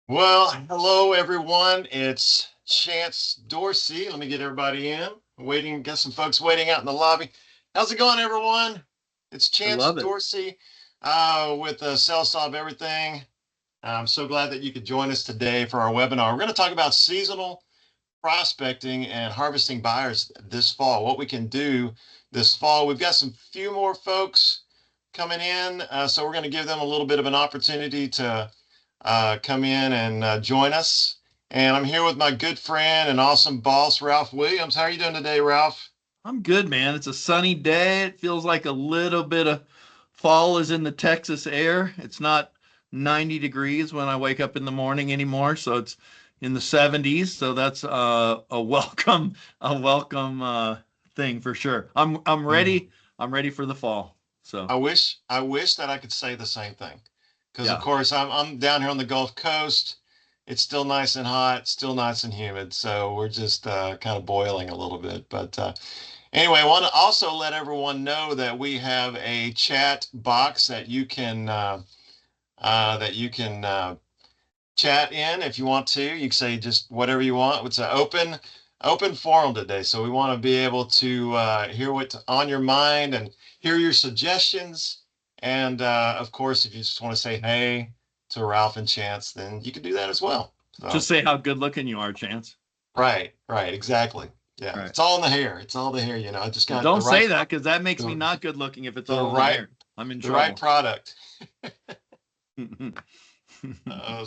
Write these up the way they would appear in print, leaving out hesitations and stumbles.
Well, hello everyone. It's Chance Dorsey. Let me get everybody in. Waiting, got some folks waiting out in the lobby. How's it going, everyone? It's I Chance love it. Dorsey with Sell Solve Everything. I'm so glad that you could join us today for our webinar. We're going to talk about seasonal prospecting and harvesting buyers this fall. What we can do this fall. We've got some few more folks coming in, so we're going to give them a little bit of an opportunity to come in and join us. And I'm here with my good friend and awesome boss, Ralph Williams. How are you doing today, Ralph? I'm good, man. It's a sunny day. It feels like a little bit of fall is in the Texas air. It's not 90 degrees when I wake up in the morning anymore, so it's in the 70s. So that's a welcome thing for sure. I'm Mhm. ready. I'm ready for the fall. So I wish that I could say the same thing, because of yeah. course I'm down here on the Gulf Coast. It's still nice and hot, still nice and humid, so we're just kind of boiling a little bit. But anyway, I want to also let everyone know that we have a chat box that you can chat in if you want to. You can say just whatever you want. It's an open forum today, so we want to be able to hear what's on your mind and hear your suggestions. And of course, if you just want to say hey to Ralph and Chance, then you can do that as well. So Just say how good looking you are, Chance. right, exactly. Yeah, Right. it's all in the hair. It's all the hair. I just Well, got don't say that because that makes me the, not good looking if it's the all in the right hair. I'm in the right trouble. product.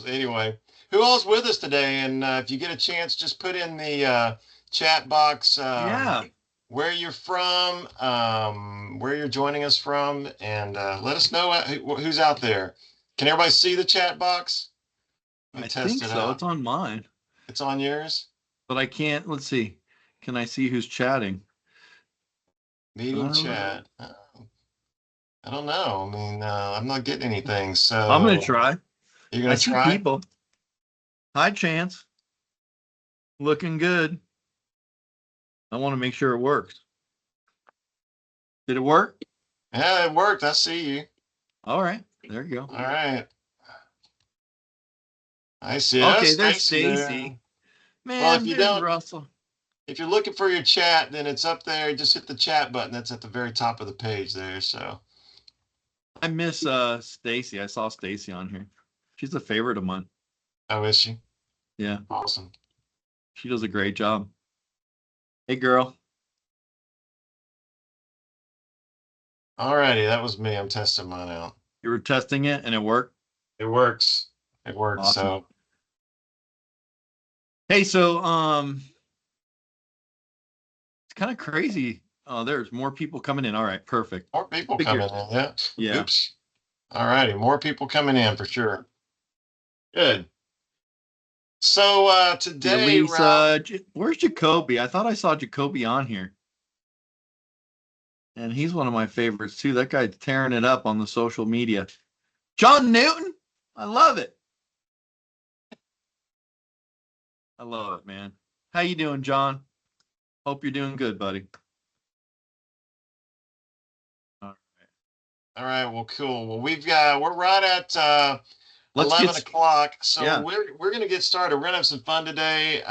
Anyway, who else with us today? And if you get a chance, just put in the chat box Yeah. where you're from, where you're joining us from, and let us know who's out there. Can everybody see the chat box? Let me I test think it so. out. It's on mine. It's on yours? But I can't. Let's see. Can I see who's chatting? Meeting Um, chat. I don't know. I mean, I'm not getting anything. I'm gonna So try. you're I going to see try? people. Hi, Chance. Looking good. I want to make sure it works. Did it work? Yeah, it worked. I see you. All right. There you go. All right. I see. Oh, Okay, there's Stacy there. Stacy. Well, if Man, you there's don't, Russell. if you're looking for your chat, then it's up there. Just hit the chat button. That's at the very top of the page there. So I miss Stacy. I saw Stacy on here. She's a favorite of mine. I wish you. Yeah, Awesome. she does a great job. Hey, girl. Alrighty, that was me. I'm testing mine out. You were testing it and it worked. It works. It works. Awesome. So Hey, so it's kind of crazy. Oh, there's more people coming in. All right, perfect. more people Figure. coming in. Yeah. Yeah. Oops. Alrighty, more people coming in for sure. Good. So See today, Ralph. Elisa. Where's Jacoby? I thought I saw Jacoby on here. And he's one of my favorites too. That guy's tearing it up on the social media. John Newton. I love it. I love it, man. How you doing, John? Hope you're doing good, buddy. All right. All right. Well, cool. Well, we're right at Let's 11 get o'clock. So yeah. we're going to get started. We're going to have some fun today.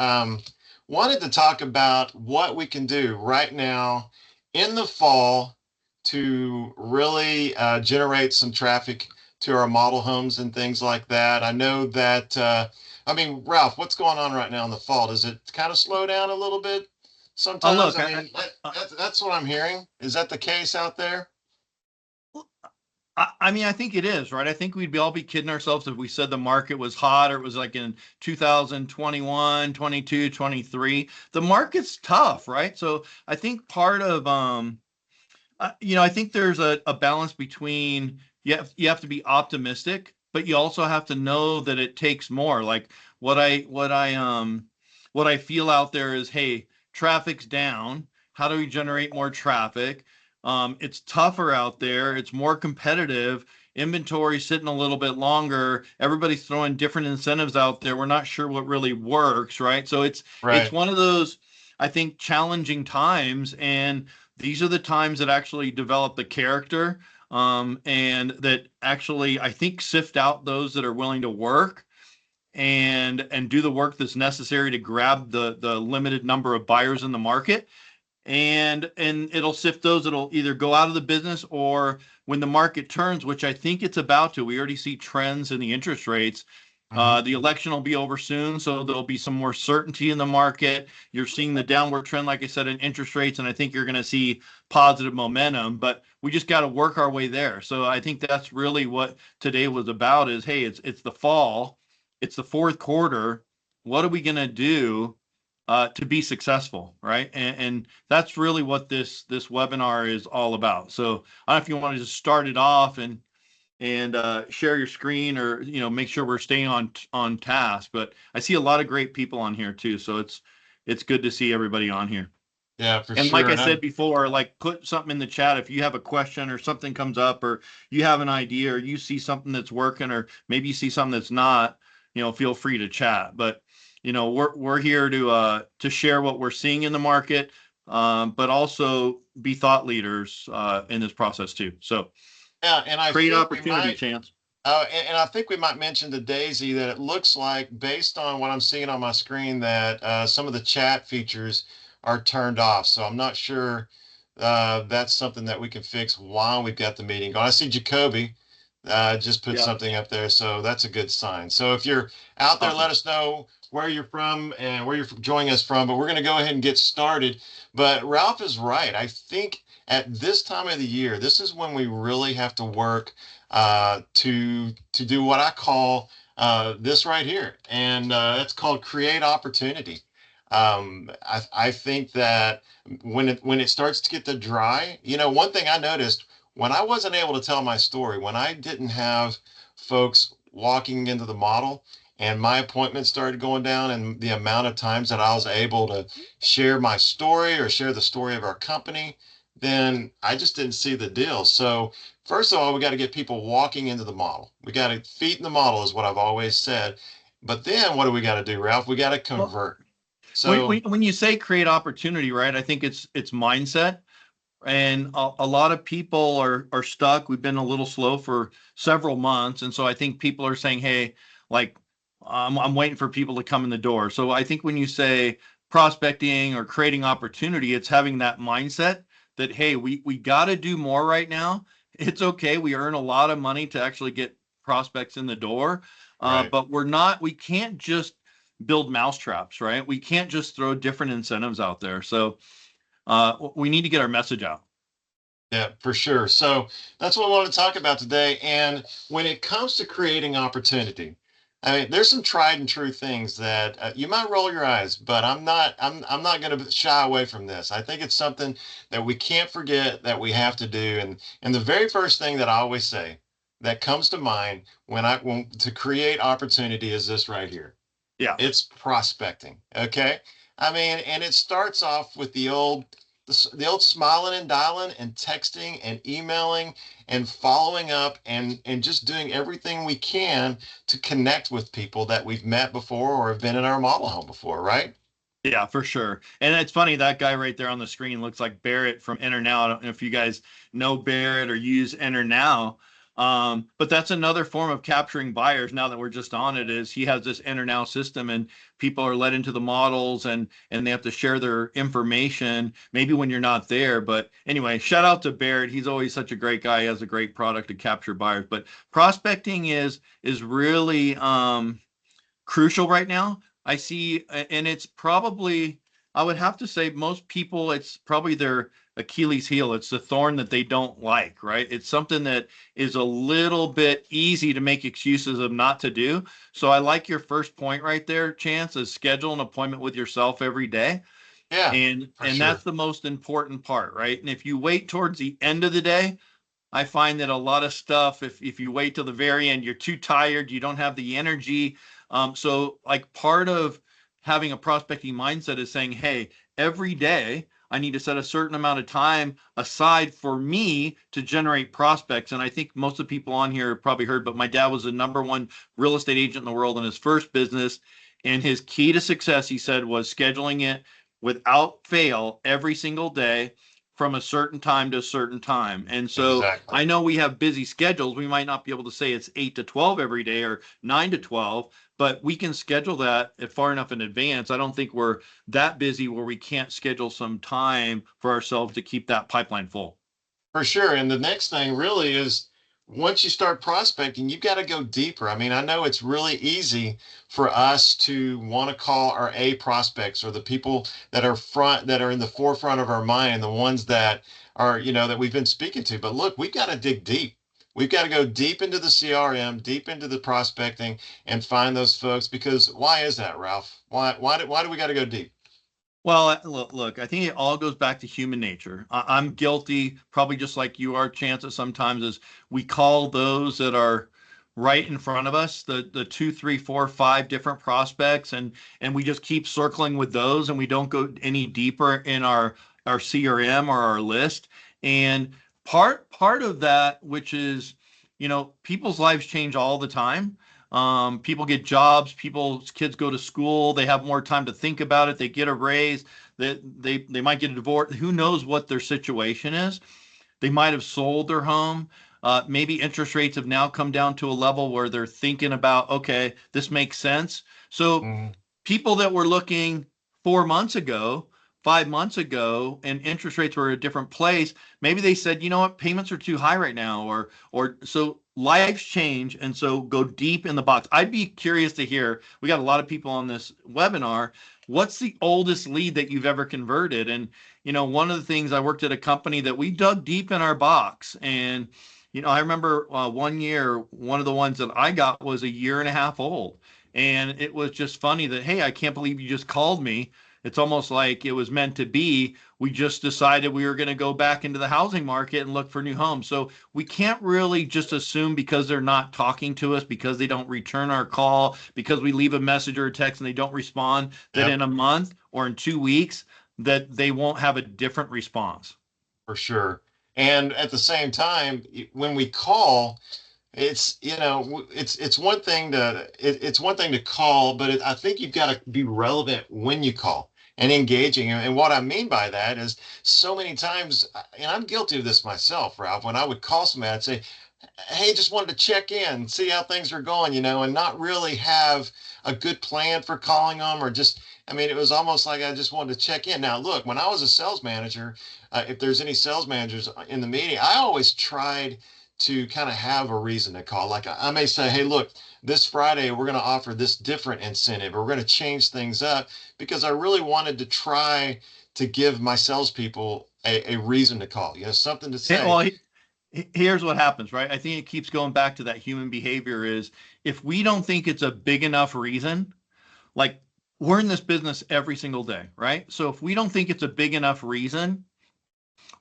Wanted to talk about what we can do right now in the fall to really generate some traffic to our model homes and things like that. I know that, I mean, Ralph, what's going on right now in the fall? Does it kind of slow down a little bit Oh, sometimes? look, I mean, that's what I'm hearing. Is that the case out there? I mean, I think it is, right? I think we'd be all be kidding ourselves if we said the market was hot or it was like in 2021, 22, 23. The market's tough, right? So I think part of I think there's a balance between you have to be optimistic, but you also have to know that it takes more. Like what I feel out there is, hey, traffic's down. How do we generate more traffic? It's tougher out there. It's more competitive. Inventory sitting a little bit longer. Everybody's throwing different incentives out there. We're not sure what really works, right? So it's Right. one of those, I think, challenging times, and these are the times that actually develop the character, and that actually I think sift out those that are willing to work. and do the work that's necessary to grab the limited number of buyers in the market, and it'll sift those that'll either go out of the business, or when the market turns, which I think it's about to. We already see trends in the interest rates. Hmm. The election will be over soon, so there'll be some more certainty in the market. You're seeing the downward trend, like I said, in interest rates, and I think you're going to see positive momentum. But we just got to work our way there. So I think that's really what today was about. Is, hey, it's the fall, it's the fourth quarter. What are we going to do to be successful, right? And that's really what this webinar is all about. So I don't know if you want to just start it off and share your screen, or make sure we're staying on task. But I see a lot of great people on here too, so it's good to see everybody on here. Yeah, for And like sure. I And said I'm, before, like, put something in the chat if you have a question or something comes up, or you have an idea, or you see something that's working, or maybe you see something that's not. Feel free to chat. But we're here to share what we're seeing in the market, but also be thought leaders in this process too. So yeah, and I create think we opportunity, might. Chance. And I think we might mention to Daisy that it looks like, based on what I'm seeing on my screen, that some of the chat features are turned off. So I'm not sure that's something that we can fix while we've got the meeting going. I see Jacoby just put Yeah, something up there, so that's a good sign. So if you're out there, awesome. let us know where you're from and where you're joining us from. But we're going to go ahead and get started. But Ralph is right. I think at this time of the year, this is when we really have to work to do what I call this right here, and it's called create opportunity. I think that when it starts to get to dry, one thing I noticed when I wasn't able to tell my story, when I didn't have folks walking into the model, and my appointments started going down, and the amount of times that I was able to share my story or share the story of our company, then I just didn't see the deal. So first of all, we got to get people walking into the model. We got to feet in the model, is what I've always said. But then what do we got to do, Ralph? We got to Well, convert. when, So when when you say create opportunity, right? I think it's mindset. And a lot of people are stuck. We've been a little slow for several months, and so I think people are saying, "Hey, like, I'm waiting for people to come in the door." So I think when you say prospecting or creating opportunity, it's having that mindset that, hey, we got to do more right now. It's okay. We earn a lot of money to actually get prospects in the door, right. but we can't just build mousetraps, right? We can't just throw different incentives out there. So we need to get our message out. Yeah, for sure. So that's what I want to talk about today. And when it comes to creating opportunity, I mean, there's some tried and true things that you might roll your eyes, but I'm not going to shy away from this. I think it's something that we can't forget that we have to do. And the very first thing that I always say that comes to mind when I want to create opportunity is this right here. Yeah. It's prospecting. Okay. I mean, and it starts off with the old smiling and dialing and texting and emailing and following up and just doing everything we can to connect with people that we've met before or have been in our model home before, right? Yeah, for sure. And it's funny, that guy right there on the screen looks like Barrett from Enter Now. I don't know if you guys know Barrett or use Enter Now. But that's another form of capturing buyers. Now that we're just on it, is he has this Enter Now system, and people are led into the models, and they have to share their information maybe when you're not there. But anyway, shout out to Barrett. He's always such a great guy. He has a great product to capture buyers. But prospecting is really crucial right now. I see, and it's probably, I would have to say, most people, it's probably their Achilles heel. It's the thorn that they don't like, right? It's something that is a little bit easy to make excuses of not to do. So I like your first point right there, Chance, is schedule an appointment with yourself every day. Yeah, for And sure. that's the most important part, right? And if you wait towards the end of the day, I find that a lot of stuff, if you wait till the very end, you're too tired, you don't have the energy. So, like, part of having a prospecting mindset is saying, hey, every day I need to set a certain amount of time aside for me to generate prospects. And I think most of the people on here have probably heard, but my dad was the number one real estate agent in the world in his first business. And his key to success, he said, was scheduling it without fail every single day from a certain time to a certain time. And so Exactly. I know we have busy schedules. We might not be able to say it's 8 to 12 every day or 9 to 12, but we can schedule that far enough in advance. I don't think we're that busy where we can't schedule some time for ourselves to keep that pipeline full. For sure. And the next thing really is once you start prospecting, you've got to go deeper. I mean, I know it's really easy for us to want to call our A prospects or the people that are in the forefront of our mind, the ones that are, that we've been speaking to. But look, we've got to dig deep. We've got to go deep into the CRM, deep into the prospecting and find those folks because why is that, Ralph? Why do we got to go deep? Well, look, I think it all goes back to human nature. I'm guilty, probably just like you are, Chances sometimes is we call those that are right in front of us, the two, three, four, five different prospects, and we just keep circling with those, and we don't go any deeper in our CRM or our list. And part of that, which is, people's lives change all the time. People get jobs, people's kids go to school, they have more time to think about it, they get a raise, they might get a divorce. Who knows what their situation is? They might have sold their home. Maybe interest rates have now come down to a level where they're thinking about, okay, this makes sense. So Mhm. people that were looking 4 months ago, 5 months ago, and interest rates were at a different place, maybe they said, you know what, payments are too high right now, or so lives change, and so go deep in the box. I'd be curious to hear. We got a lot of people on this webinar. What's the oldest lead that you've ever converted? And one of the things, I worked at a company that we dug deep in our box, and I remember one year, one of the ones that I got was a year and a half old. And it was just funny that, hey, I can't believe you just called me. It's almost like it was meant to be. We just decided we were going to go back into the housing market and look for new homes. So we can't really just assume because they're not talking to us, because they don't return our call, because we leave a message or a text and they don't respond, that Yep. in a month or in 2 weeks, that they won't have a different response. For sure. And at the same time, when we call, it's one thing it's one thing to call, but I think you've got to be relevant when you call and engaging. And what I mean by that is so many times, and I'm guilty of this myself, Ralph, when I would call somebody, I'd say, hey, just wanted to check in, see how things are going, and not really have a good plan for calling them or just, I mean, it was almost like I just wanted to check in. Now, look, when I was a sales manager, if there's any sales managers in the meeting, I always tried to kind of have a reason to call. Like I may say, hey, look, this Friday we're going to offer this different incentive, or we're going to change things up because I really wanted to try to give my salespeople a reason to call, something to Hey, say. well, here's what happens, right? I think it keeps going back to that human behavior is, if we don't think it's a big enough reason, like, we're in this business every single day, right? So if we don't think it's a big enough reason,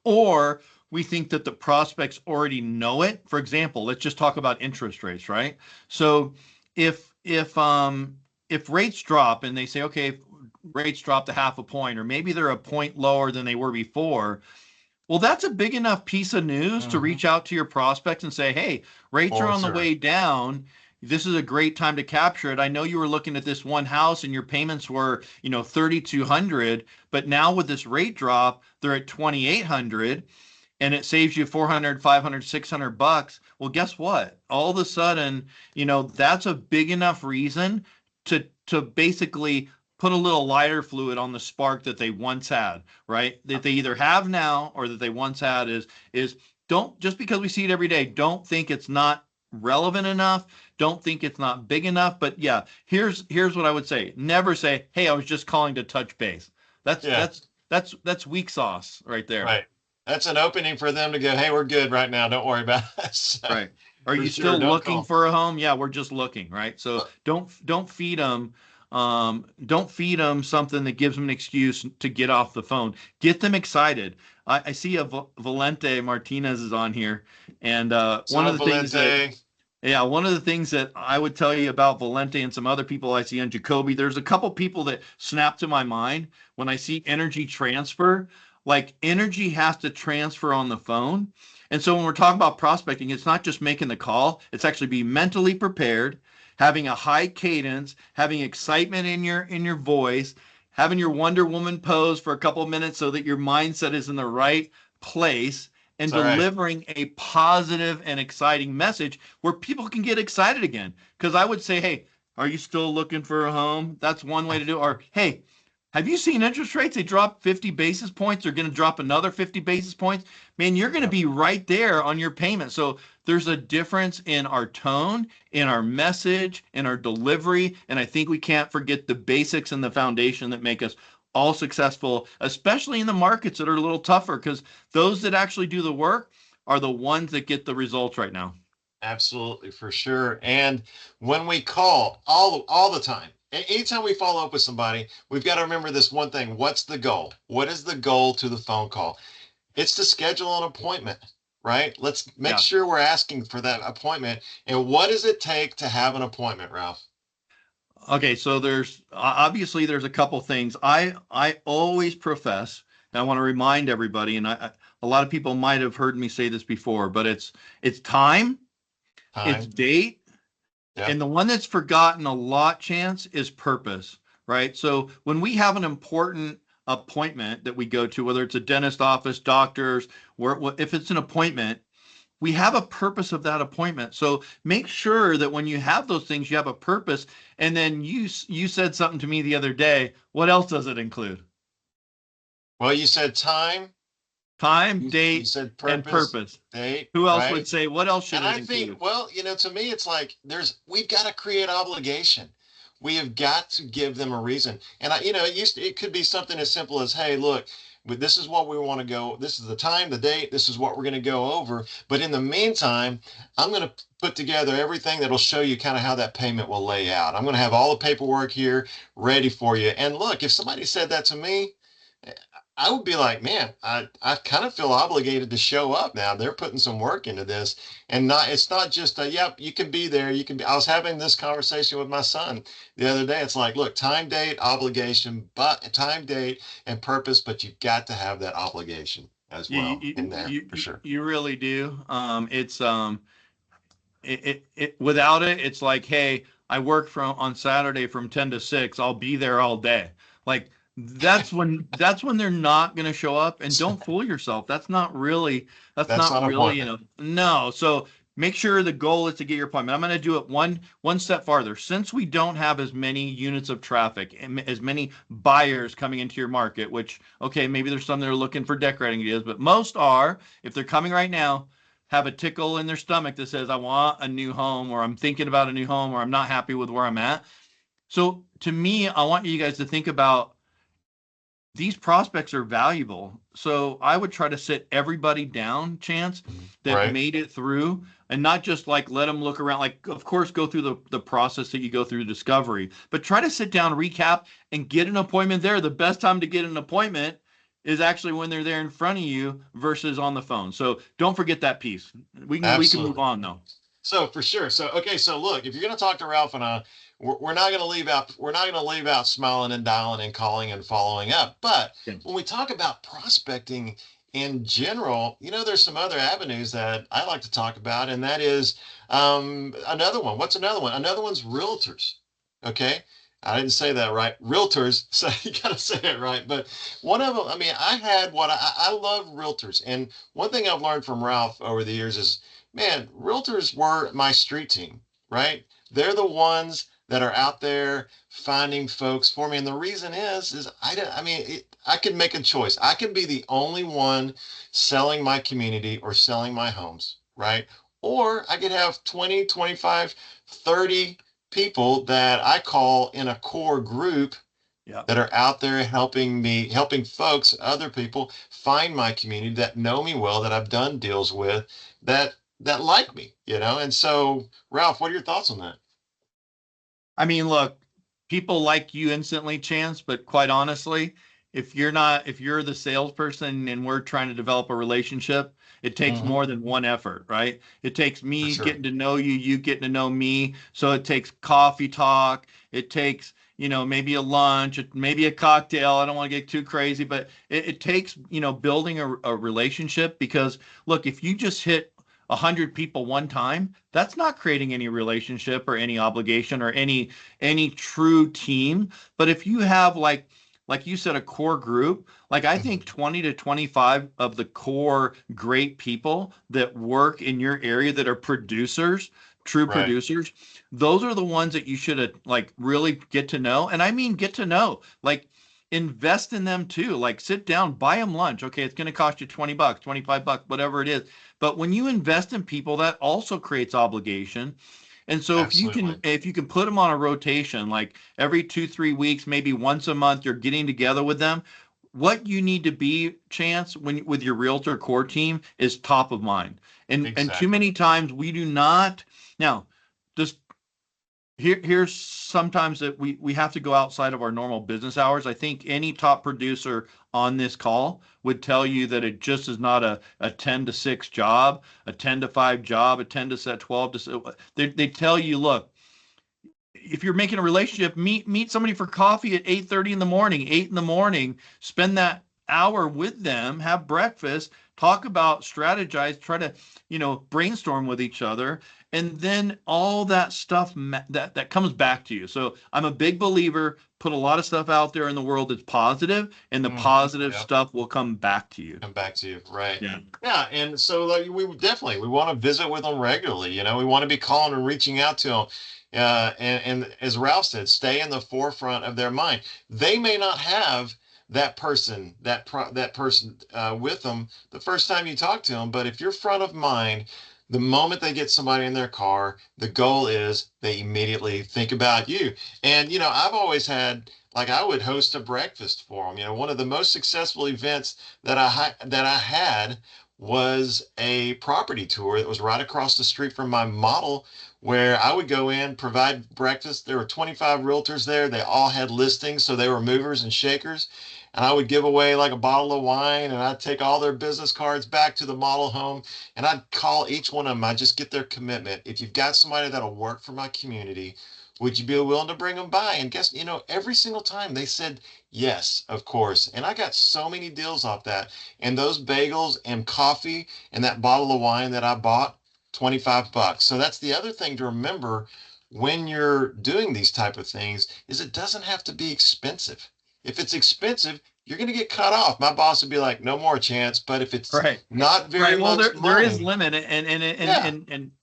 or we think that the prospects already know it. For example, let's just talk about interest rates, right? So if rates drop and they say, okay, rates dropped a half a point, or maybe they're a point lower than they were before, well, that's a big enough piece of news to Mhm. reach out to your prospects and say, hey, rates are For on the sure. way down. This is a great time to capture it. I know you were looking at this one house and your payments were, 3,200, but now with this rate drop, they're at 2,800, and it saves you 400, 500, 600 bucks. Well, guess what? All of a sudden, that's a big enough reason to basically put a little lighter fluid on the spark that they once had, right? That they either have now or that they once had. Is Don't, just because we see it every day, don't think it's not relevant enough. Don't think it's not big enough. But yeah, here's what I would say. Never say, hey, I was just calling to touch base. That's Yeah. that's that's weak sauce right there. Right. That's an opening for them to go, hey, we're good right now. Don't worry about us. So, Right. Are for you sure. still Don't looking call. for a home? Yeah, we're just looking, right? So don't feed them, don't feed them something that gives them an excuse to get off the phone. Get them excited. I see Valente Martinez is on here, and So, Valente. one of the things that I would tell you about Valente and some other people I see on Jacoby, there's a couple people that snap to my mind when I see energy transfer. Like, energy has to transfer on the phone. And so when we're talking about prospecting, it's not just making the call, it's actually being mentally prepared, having a high cadence, having excitement in your voice, having your Wonder Woman pose for a couple of minutes so that your mindset is in the right place and It's all right. delivering a positive and exciting message where people can get excited again. Because I would say, hey, are you still looking for a home? That's one way to do it. Or, hey, have you seen interest rates? They dropped 50 basis points. They're going to drop another 50 basis points. Man, you're going to Yep. be right there on your payment. So there's a difference in our tone, in our message, in our delivery. And I think we can't forget the basics and the foundation that make us all successful, especially in the markets that are a little tougher, because those that actually do the work are the ones that get the results right now. Absolutely, for sure. And when we call all the time, anytime we follow up with somebody, we've got to remember this one thing. What's the goal? What is the goal to the phone call? It's to schedule an appointment, right? Let's make Yeah. sure we're asking for that appointment. And what does it take to have an appointment, Ralph? Okay, so there's obviously there's a couple things. I always profess, and I want to remind everybody, and a lot of people might have heard me say this before, but it's time, it's Time. date, Yep. and the one that's forgotten a lot, Chance, is purpose, right? So when we have an important appointment that we go to, whether it's a dentist office, doctors, where if it's an appointment, we have a purpose of that appointment. So make sure that when you have those things, you have a purpose. And then you said something to me the other day. What else does it include? Well, you said time, Time, you date, said and purpose, purpose. date, Who else would right? say what else should And it I think, include? well, to me, it's like we've got to create obligation. We have got to give them a reason. And it could be something as simple as, hey, look, this is what we want to go. This is the time, the date. This is what we're going to go over. But in the meantime, I'm going to put together everything that'll show you kind of how that payment will lay out. I'm going to have all the paperwork here ready for you. And look, if somebody said that to me, I would be like, man, I kind of feel obligated to show up now. They're putting some work into this, and it's not just a, yep, you can be there. You can be. I was having this conversation with my son the other day. It's like, look, time, date, obligation, but time, date, and purpose, but you've got to have that obligation as You well you in there you, for you, sure. you really do. It's it without it, it's like, hey, I work from on Saturday from 10 to 6. I'll be there all day. Like that's when they're not going to show up. And don't fool yourself. That's That's not not an really, appointment. no. So make sure the goal is to get your appointment. I'm going to do it one step farther. Since we don't have as many units of traffic and as many buyers coming into your market, which okay, maybe there's some that are looking for decorating ideas, but most are, if they're coming right now, have a tickle in their stomach that says, I want a new home, or I'm thinking about a new home, or I'm not happy with where I'm at. So to me, I want you guys to think about these prospects are valuable. So I would try to sit everybody down, Chance, that Right. made it through, and not just like let them look around. Like, of course, go through the process that you go through discovery, but try to sit down, recap, and get an appointment there. The best time to get an appointment is actually when they're there in front of you versus on the phone. So don't forget that piece. We can move Absolutely. on though. So for sure. So okay. So look, if you're going to talk to Ralph and I, we're not going to leave out. We're not going to leave out smiling and dialing and calling and following up. But Okay. when we talk about prospecting in general, there's some other avenues that I like to talk about, and that is another one. What's another one? Another one's realtors. Okay. I didn't say that right. Realtors, so you got to say it right. But one of them, I mean, I love realtors. And one thing I've learned from Ralph over the years is, man, realtors were my street team, right? They're the ones that are out there finding folks for me. And the reason is I mean, I can make a choice. I can be the only one selling my community or selling my homes, right? Or I could have 20, 25, 30 people that I call in a core group Yeah. that are out there helping folks, other people find my community that know me well, that I've done deals with, that like me. And so, Ralph, what are your thoughts on that? I mean, look, people like you instantly, Chance, but quite honestly, if you're the salesperson and we're trying to develop a relationship, it takes Hmm. more than one effort, right? It takes For me sure. getting to know you, you getting to know me. So it takes coffee talk. It takes, maybe a lunch, maybe a cocktail. I don't want to get too crazy, but it takes, building a relationship because look, if you just hit 100 people one time, that's not creating any relationship or any obligation or any true team. But if you have like like you said, a core group. Like I think 20 to 25 of the core great people that work in your area that are producers, true Right. producers, those are the ones that you should like really get to know. And I mean, get to know, like invest in them too. Like sit down, buy them lunch. Okay, it's going to cost you 20 bucks, 25 bucks, whatever it is. But when you invest in people, that also creates obligation. And so Absolutely. if you can put them on a rotation, like every 2, 3 weeks, maybe once a month, you're getting together with them. What you need to be, Chance, when with your realtor core team is top of mind. And too Exactly. many times we do not. Now, just here's sometimes that we have to go outside of our normal business hours. I think any top producer on this call would tell you that it just is not a 10 to 6 job, a 10 to 5 job, a 10 to 12 to they tell you, look, if you're making a relationship, meet somebody for coffee at 8:30 in the morning, 8 in the morning, spend that hour with them, have breakfast, talk about, strategize, try to, brainstorm with each other, and then all that stuff that comes back to you. So I'm a big believer, put a lot of stuff out there in the world that's positive, and the positive Yep. stuff will come back to you. Come back to you. Right. Yeah. Yeah. And so like, we want to visit with them regularly. We want to be calling and reaching out to them. And as Ralph said, stay in the forefront of their mind. They may not have that person, that person with them the first time you talk to them, but if you're front of mind, the moment they get somebody in their car, the goal is they immediately think about you. And I've always had, like, I would host a breakfast for them. One of the most successful events that I had was a property tour that was right across the street from my model, where I would go in, provide breakfast. There were 25 realtors there. They all had listings, so they were movers and shakers. And I would give away like a bottle of wine, and I'd take all their business cards back to the model home, and I'd call each one of them. I'd just get their commitment. If you've got somebody that'll work for my community, would you be willing to bring them by? And guess, every single time they said yes, of course. And I got so many deals off that. And those bagels and coffee and that bottle of wine that I bought, 25 bucks. So that's the other thing to remember when you're doing these type of things, is it doesn't have to be expensive. If it's expensive, you're going to get cut off. My boss would be like, no more Chance. But if it's Right. not very Right. Well, much there is money, limit, yeah,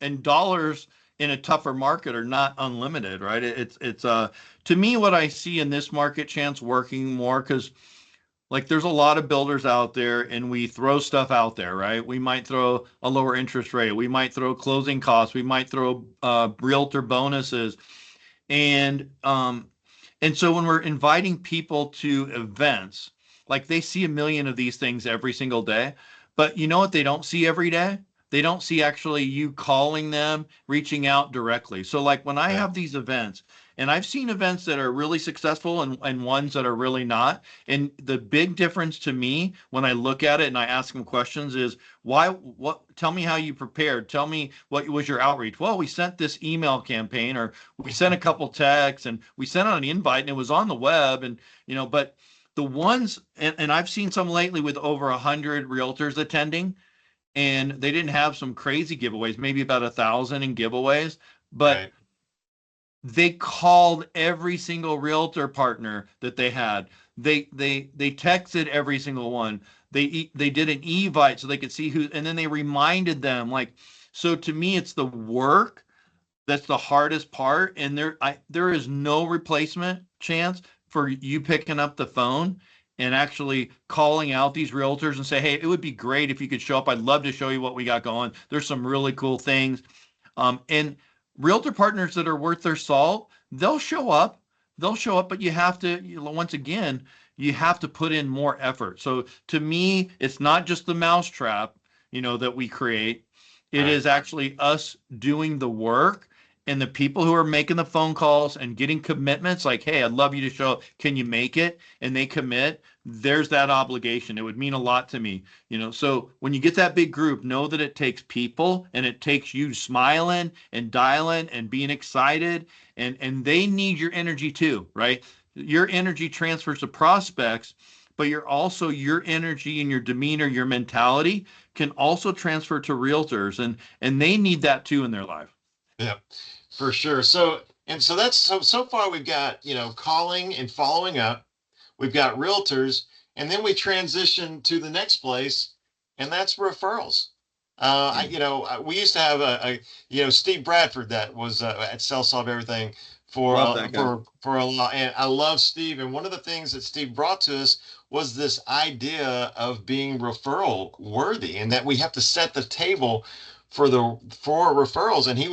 and dollars in a tougher market are not unlimited, right? It's to me what I see in this market, Chance, working more because like there's a lot of builders out there and we throw stuff out there, right? We might throw a lower interest rate, we might throw closing costs, we might throw realtor bonuses, and um and so when we're inviting people to events, like they see a million of these things every single day, but you know what they don't see every day? They don't see actually you calling them, reaching out directly. So like when I yeah, have these events, and I've seen events that are really successful and ones that are really not. And the big difference to me when I look at it and I ask them questions is tell me how you prepared. Tell me what was your outreach. Well, we sent this email campaign, or we sent a couple texts, and we sent out an invite, and it was on the web. And but the ones, and I've seen some lately with over 100 realtors attending, and they didn't have some crazy giveaways, maybe about 1,000 in giveaways, but right, they called every single realtor partner that they had. They texted every single one. They did an evite so they could see who, and then they reminded them. Like, so to me, it's the work that's the hardest part, and there is no replacement, Chance, for you picking up the phone and actually calling out these realtors and say, hey, it would be great if you could show up. I'd love to show you what we got going. There's some really cool things. And realtor partners that are worth their salt, they'll show up. They'll show up, but you have to, once again, you have to put in more effort. So to me, it's not just the mousetrap, that we create. It right. is actually us doing the work, and the people who are making the phone calls and getting commitments like, hey, I'd love you to show up. Can you make it? And they commit. There's that obligation. It would mean a lot to me. So when you get that big group, know that it takes people, and it takes you smiling and dialing and being excited, and they need your energy too, right? Your energy transfers to prospects, but your energy and your demeanor, your mentality can also transfer to realtors, and they need that too in their life. Yeah, for sure. So that's so far we've got, calling and following up. we've got realtors, and then we transition to the next place, and that's referrals. We used to have Steve Bradford that was at Sell Solve Everything Love that guy. for a lot, and I love Steve. And one of the things that Steve brought to us was this idea of being referral worthy, and that we have to set the table for referrals. And he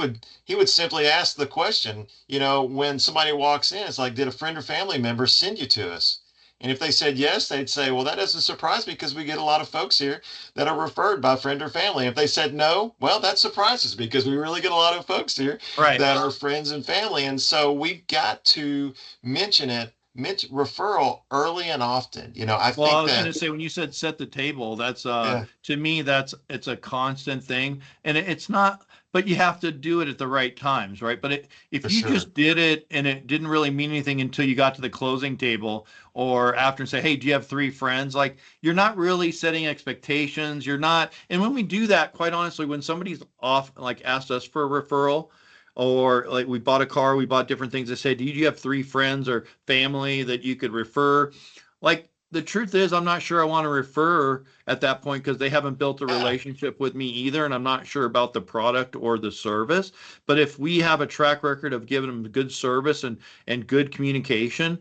would simply ask the question, when somebody walks in, it's like, did a friend or family member send you to us? And if they said yes, they'd say, well, that doesn't surprise me because we get a lot of folks here that are referred by friend or family. If they said no, well, that surprises me because we really get a lot of folks here Right. that are friends and family. And so we've got to mention referral early and often. I Well, I think was going to that, say when you said set the table, that's yeah, to me it's a constant thing, and it's not. But you have to do it at the right times, right? But if for you sure. just did it and it didn't really mean anything until you got to the closing table or after and say, "Hey, do you have three friends?" Like you're not really setting expectations. You're not. And when we do that, quite honestly, when somebody's off, like asked us for a referral, or like we bought a car, we bought different things. They say, "Do you have three friends or family that you could refer?" Like the truth is, I'm not sure I want to refer at that point because they haven't built a Yeah. relationship with me either, and I'm not sure about the product or the service. But if we have a track record of giving them good service and good communication,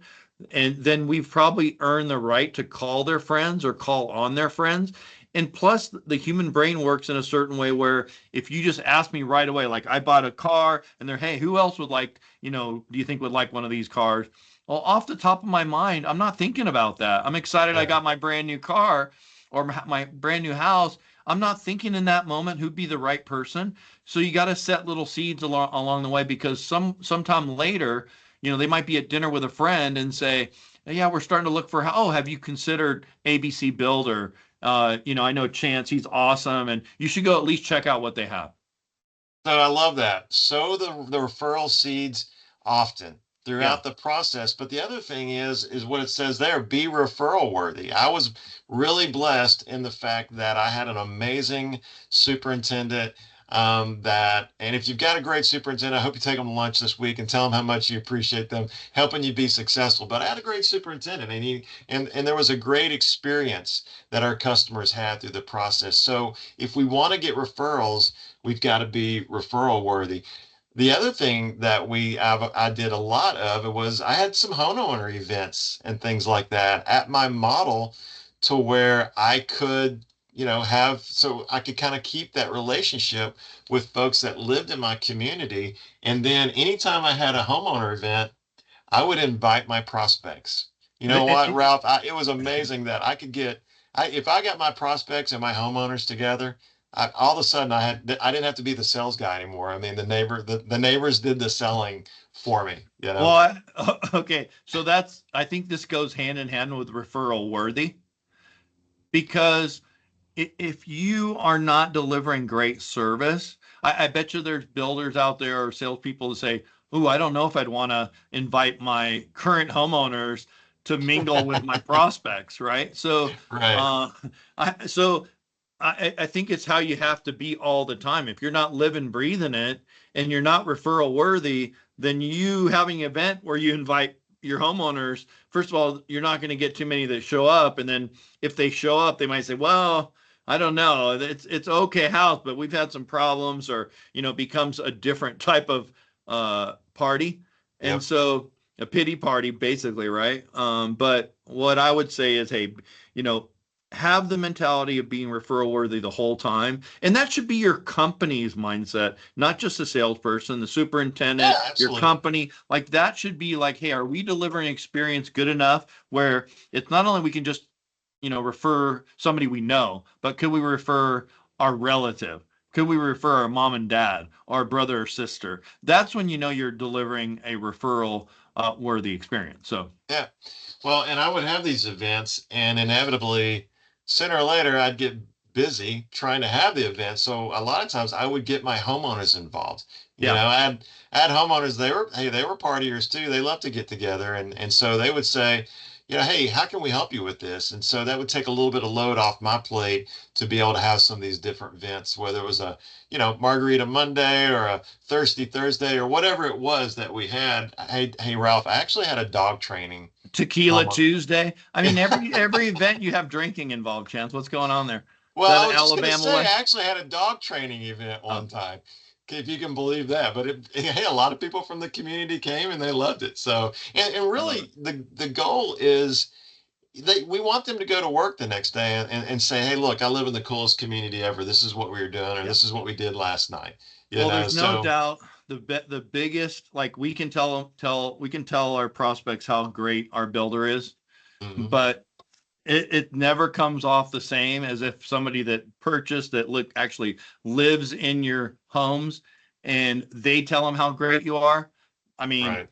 and then we've probably earned the right to call their friends or call on their friends. And plus, the human brain works in a certain way where if you just ask me right away, like I bought a car, and they're, hey, who else would like, do you think would like one of these cars? Well, off the top of my mind, I'm not thinking about that. I'm excited I Yeah. got my brand new car or my brand new house. I'm not thinking in that moment who'd be the right person. So you got to set little seeds along the way because sometime later, they might be at dinner with a friend and say, yeah, we're starting to look for, oh, have you considered ABC Builder? I know Chance, he's awesome, and you should go at least check out what they have. So I love that. Sow the referral seeds often Yeah. throughout the process. But the other thing is what it says there, be referral worthy. I was really blessed in the fact that I had an amazing superintendent and if you've got a great superintendent, I hope you take them to lunch this week and tell them how much you appreciate them helping you be successful. But I had a great superintendent, and there was a great experience that our customers had through the process. So if we want to get referrals, we've got to be referral worthy. The other thing that I did a lot of was I had some homeowner events and things like that at my model to where I could, have so I could kind of keep that relationship with folks that lived in my community. And then anytime I had a homeowner event, I would invite my prospects. You know what, Ralph? It was amazing that if I got my prospects and my homeowners together, all of a sudden I didn't have to be the sales guy anymore. I mean, the neighbors did the selling for me. Well, okay. So I think this goes hand in hand with referral worthy because if you are not delivering great service, I bet you there's builders out there or salespeople who say, "Ooh, I don't know if I'd want to invite my current homeowners to mingle with my prospects." Right. So, Right. uh, I think it's how you have to be all the time. If you're not living, breathing it, and you're not referral worthy, then you having an event where you invite your homeowners, first of all, you're not going to get too many that show up. And then if they show up, they might say, well, I don't know. It's okay house, but we've had some problems, or becomes a different type of party, and Yep. so a pity party, basically, right? But what I would say is, hey, you know, have the mentality of being referral worthy the whole time, and that should be your company's mindset, not just the salesperson, the superintendent, Yeah, your absolutely. company. Like that should be like, hey, are we delivering experience good enough where it's not only we can just refer somebody we know, but could we refer our relative? Could we refer our mom and dad, our brother or sister? That's when you're delivering a referral worthy experience. So, Yeah. Well, and I would have these events, and inevitably, sooner or later, I'd get busy trying to have the event. So a lot of times, I would get my homeowners involved. yeah. I had homeowners. They were partiers too. They love to get together, and so they would say, hey, how can we help you with this? And so that would take a little bit of load off my plate to be able to have some of these different events, whether it was a Margarita Monday or a Thirsty Thursday or whatever it was that we had. Hey, Ralph, I actually had a dog training Tequila Almost. Tuesday. I mean, every event you have drinking involved. Chance, what's going on there? Is Well, that I an was just going to Alabama say, way? I actually had a dog training event Oh, one time, if you can believe that. But hey, a lot of people from the community came and they loved it. So, and I love it. really, the goal is we want them to go to work the next day and say, hey, look, I live in the coolest community ever. This is what we were doing, or Yeah. this is what we did last night. You Well, know, there's no so doubt the biggest, like, we can we can tell our prospects how great our builder is, mhm, but it never comes off the same as if somebody that purchased that look actually lives in your homes and they tell them how great you are. I mean, right.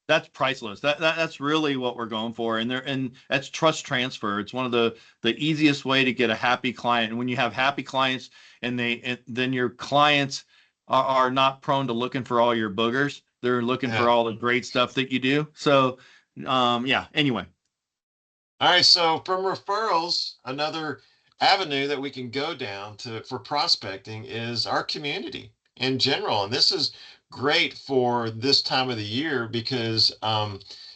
that's priceless. That's really what we're going for. And that's trust transfer. It's one of the easiest way to get a happy client. And when you have happy clients and then your clients are not prone to looking for all your boogers. They're looking for Yeah. all the great stuff that you do. So yeah, anyway. All right, so from referrals, another avenue that we can go down to for prospecting is our community in general. And this is great for this time of the year because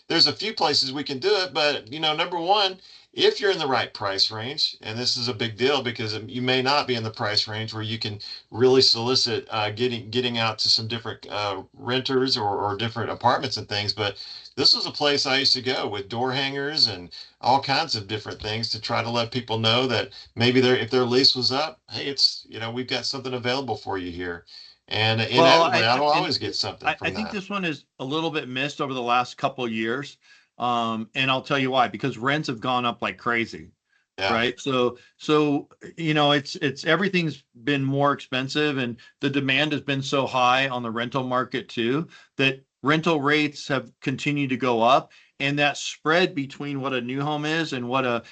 there's a few places we can do it. But, number one, if you're in the right price range, and this is a big deal because you may not be in the price range where you can really solicit getting out to some different renters or different apartments and things. But this was a place I used to go with door hangers and all kinds of different things to try to let people know that maybe if their lease was up, hey, we've got something available for you here. And Well, inevitably, I don't always get something I from think that. this one is a little bit missed over the last couple of years. And I'll tell you why, because rents have gone up like crazy, Yeah, right? So it's everything's been more expensive and the demand has been so high on the rental market too that rental rates have continued to go up. And that spread between what a new home is and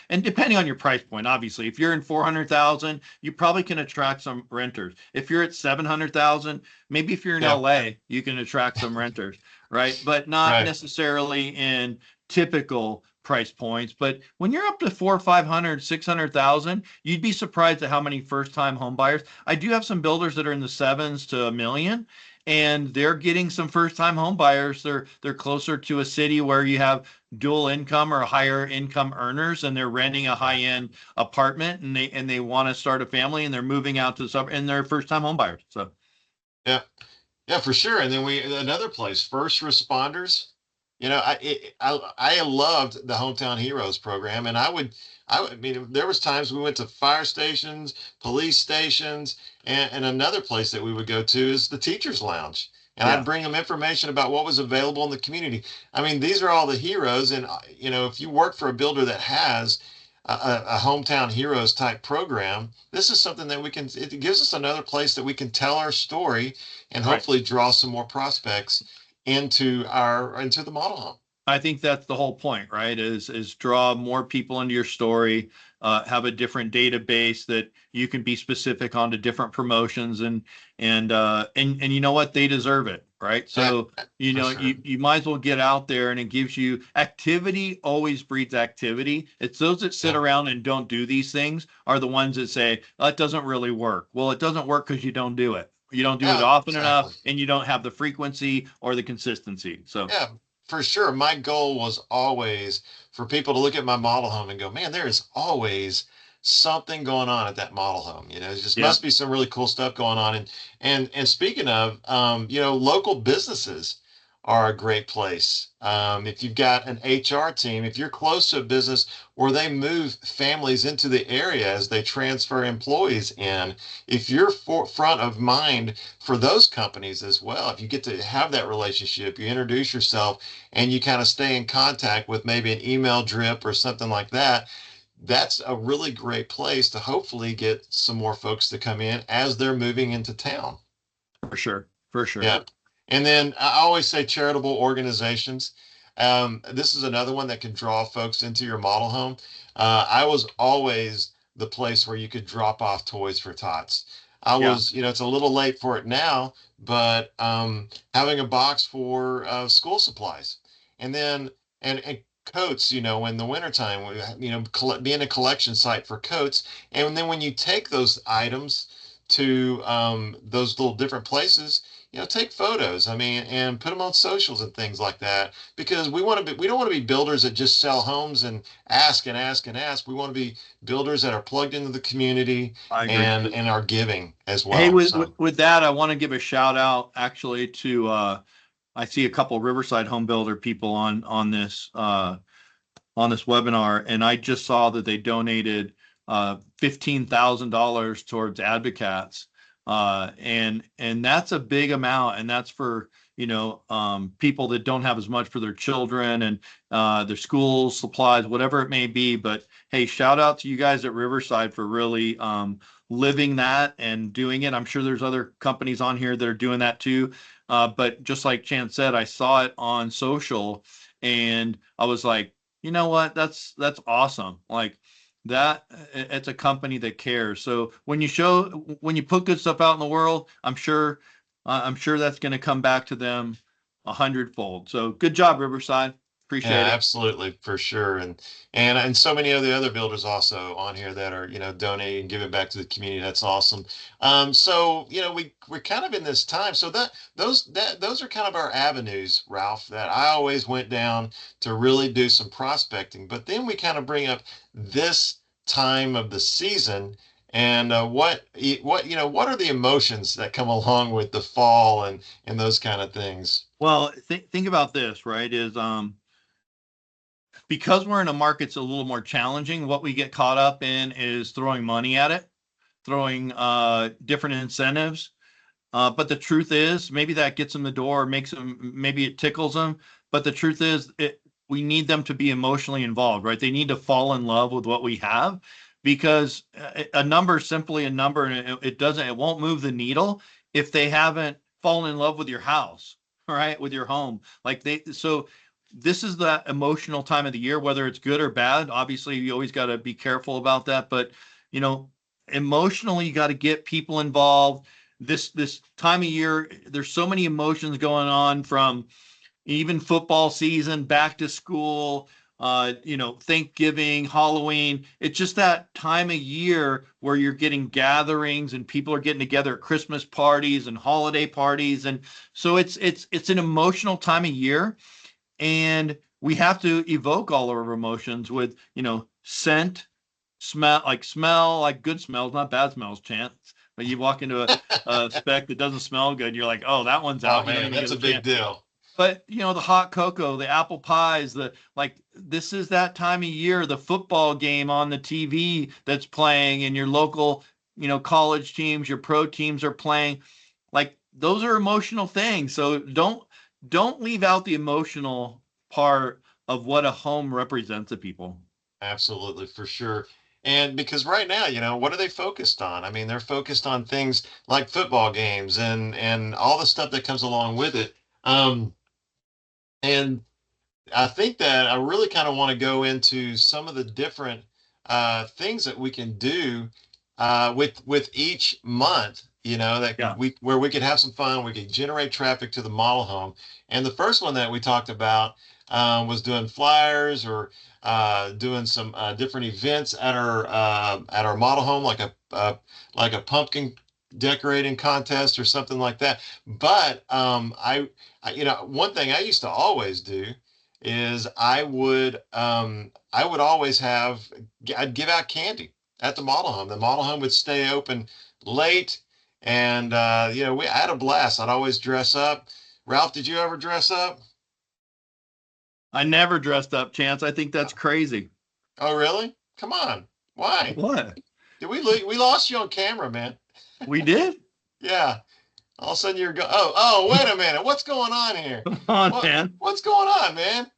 and depending on your price point, obviously, if you're in 400,000, you probably can attract some renters. If you're at 700,000, maybe if you're in yeah, LA, you can attract some renters, right? But not right. necessarily in typical price points. But when you're up to 500, 600,000, you'd be surprised at how many first time home buyers. I do have some builders that are in the sevens to a million, and they're getting some first time home buyers. They're closer to a city where you have dual income or higher income earners, and they're renting a high Yeah, end apartment, and they want to start a family, and they're moving out to the suburb, and they're first time home buyers. So yeah. Yeah, for sure. And then another place, first responders. I loved the Hometown Heroes program, and I mean, there was times we went to fire stations, police stations, and another place that we would go to is the Teachers Lounge, and I'd yeah, bring them information about what was available in the community. I mean, these are all the heroes, and if you work for a builder that has a Hometown Heroes type program, this is something that it gives us another place that we can tell our story and right. hopefully draw some more prospects into the model home. I think that's the whole point, right? Is draw more people into your story, have a different database that you can be specific on to different promotions and you know what? They deserve it, right? Yeah, So, for sure. you might as well get out there and it gives you activity always breeds activity. It's those that sit Yeah, around and don't do these things are the ones that say, "Oh, it doesn't really work." Well, it doesn't work because you don't do it. You don't do it yeah, often exactly. enough and you don't have the frequency or the consistency. So Yeah, for sure. My goal was always for people to look at my model home and go, man, there is always something going on at that model home. There just yeah, must be some really cool stuff going on. And speaking of, local businesses are a great place. If you've got an HR team, if you're close to a business where they move families into the area as they transfer employees in, if you're front of mind for those companies as well. If you get to have that relationship, you introduce yourself and you kind of stay in contact with maybe an email drip or something like that, that's a really great place to hopefully get some more folks to come in as they're moving into town. for sure. For sure. Yeah. And then I always say charitable organizations. This is another one that can draw folks into your model home. I was always the place where you could drop off toys for tots. Yeah. It's a little late for it now, but having a box for school supplies. And then, and coats, in the wintertime, being a collection site for coats. And then when you take those items to those little different places, take photos. I mean, and put them on socials and things like that, because we don't want to be builders that just sell homes and ask and ask and ask. We want to be builders that are plugged into the community I agree. and are giving as Hey, well. So with that, I want to give a shout out actually to I see a couple Riverside home builder people on this webinar, and I just saw that they donated $15,000 towards advocates, and that's a big amount, and that's for people that don't have as much for their children and their schools, supplies, whatever it may be. But hey, shout out to you guys at Riverside for really living that and doing it. I'm sure there's other companies on here that are doing that too. But just like Chance said, I saw it on social and I was like, you know what? That's awesome. Like that, it's a company that cares. So when you put good stuff out in the world, I'm sure that's going to come back to them 100-fold. So good job, Riverside. Appreciate yeah, it. absolutely, for sure. And so many of the other builders also on here that are, donating, giving back to the community. That's awesome. So, we're kind of in this time. So those are kind of our avenues, Ralph, that I always went down to really do some prospecting. But then we kind of bring up this time of the season and what are the emotions that come along with the fall and those kind of things. Well, think about this, right? Is because we're in a market that's a little more challenging, what we get caught up in is throwing money at it, throwing different incentives. But the truth is, maybe that gets them the door, makes them, maybe it tickles them. But the truth is, we need them to be emotionally involved, right? They need to fall in love with what we have, because a number is simply a number, and it won't move the needle if they haven't fallen in love with your house, right? With your home. So this is that emotional time of the year, whether it's good or bad. Obviously, you always got to be careful about that, but you know, emotionally, you got to get people involved. This time of year, there's so many emotions going on, from even football season, back to school, Thanksgiving, Halloween. It's just that time of year where you're getting gatherings and people are getting together at Christmas parties and holiday parties. And so it's an emotional time of year, and we have to evoke all of our emotions with, scent, smell, like good smells, not bad smells, Chance. But you walk into a spec that doesn't smell good, you're like, oh, that one's Oh out. You don't man, even that's get a a big chance. deal. But the hot cocoa, the apple pies, this is that time of year, the football game on the TV that's playing, and your local, college teams, your pro teams are playing. Like those are emotional things. So don't leave out the emotional part of what a home represents to people. Absolutely, for sure. And because right now, what are they focused on? I mean, they're focused on things like football games and all the stuff that comes along with it. And I think that I really kind of want to go into some of the different things that we can do with each month. That Yeah. where we could have some fun. We could generate traffic to the model home. And the first one that we talked about was doing flyers or doing some different events at our model home, like a pumpkin decorating contest or something like that. But one thing I used to always do is I would always I'd give out candy at the model home. The model home would stay open late, and we I had a blast. I'd always dress up. Ralph, did you ever dress up? I never dressed up, Chance. I think that's crazy. Oh, really? Come on. Why? What? We lost you on camera, man. We did? Yeah. All of a sudden you're wait a minute. What's going on here? Come on, What man. what's going on, man?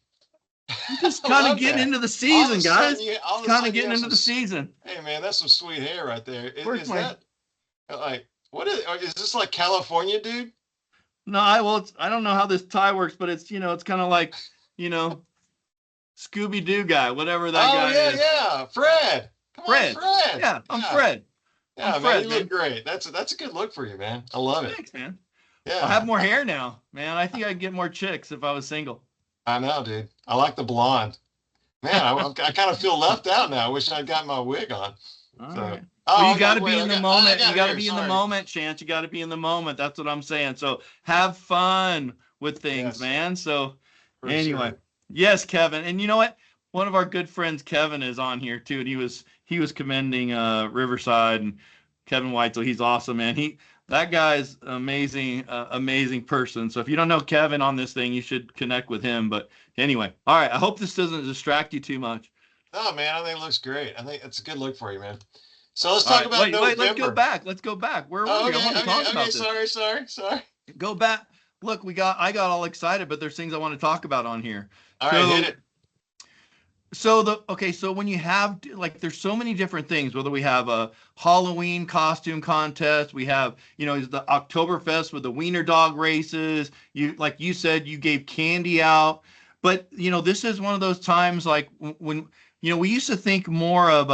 We're just I kind of love getting that. into the All of a season, sudden guys. you all It's of a kind of sudden you getting have into some the season. hey man, that's some sweet hair right there. Where's Is my? that like what is this like California, dude? No, I don't know how this tie works, but it's kind of like, you know, Scooby Doo guy, whatever that Oh guy yeah, is. yeah. Fred. Come on, Fred. Fred. Yeah, I'm Yeah. Fred. I'm Yeah, man, you Fred, look man. great. That's a good look for you, man. I love it. Thanks, man. I have Yeah. more hair now, man. I think I'd get more chicks if I was single. I know, dude. I like the blonde. Man, I kind of feel left out now. I wish I'd got my wig on. All So right. Well, Oh, you okay. got to be Wait, in the okay. I moment. You got it got to here. be in the Sorry. moment, Chance. You got to be in the moment. That's what I'm saying. So have fun with things, Yes, man. So for anyway, sure. yes, Kevin. And you know what? One of our good friends, Kevin, is on here too, and he was commending Riverside and Kevin Whitesell. He's awesome, man. That guy's amazing, amazing person. So if you don't know Kevin on this thing, you should connect with him. But anyway, all right. I hope this doesn't distract you too much. Oh man, I think it looks great. I think it's a good look for you, man. So let's All talk right, about wait. Let's go November. back. Let's go back. Where were Oh, we? I okay, want to okay, talk okay. about this. Sorry. Go back. Look, I got all excited, but there's things I want to talk about on here. All right, hit So it. so when you have like there's so many different things, whether we have a Halloween costume contest, we have, the Oktoberfest with the wiener dog races, you like you said you gave candy out. But this is one of those times like when we used to think more of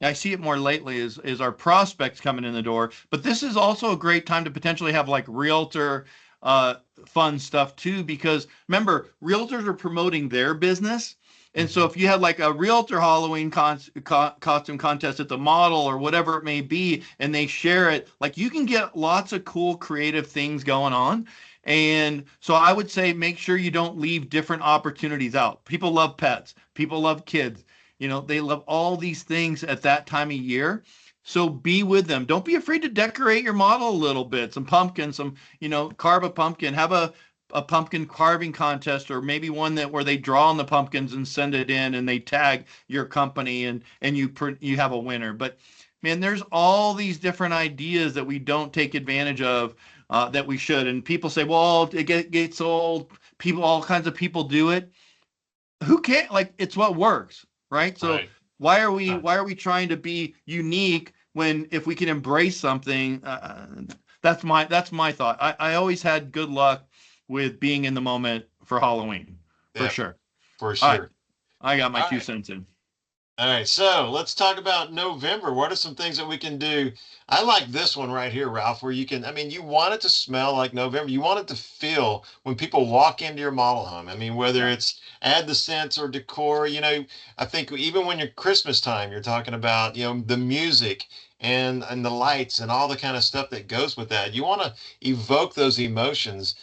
I see it more lately is our prospects coming in the door, but this is also a great time to potentially have like realtor uh fun stuff too, because remember, realtors are promoting their business. And so Mhm. if you had like a realtor Halloween costume contest at the model or whatever it may be, and they share it, like you can get lots of cool creative things going on. And so I would say make sure you don't leave different opportunities out. People love pets, people love kids. They love all these things at that time of year. So be with them. Don't be afraid to decorate your model a little bit. Some pumpkin, carve a pumpkin, have a pumpkin carving contest, or maybe one that where they draw on the pumpkins and send it in and they tag your company, and you have a winner. But man, there's all these different ideas that we don't take advantage of, that we should. And people say, well, gets old. People, all kinds of people do it. Who can't, like, it's what works, right? So Right. why are we trying to be unique when if we can embrace something? That's my thought. I always had good luck with being in the moment for Halloween, for Yeah, sure. for All right, sure. I got my All two right. cents in. All right, so let's talk about November. What are some things that we can do? I like this one right here, Ralph, where I mean, you want it to smell like November. You want it to feel when people walk into your model home. I mean, whether Yeah, it's add the scents or decor, I think even when you're Christmas time, you're talking about, the music and the lights and all the kind of stuff that goes with that. You want to evoke those emotions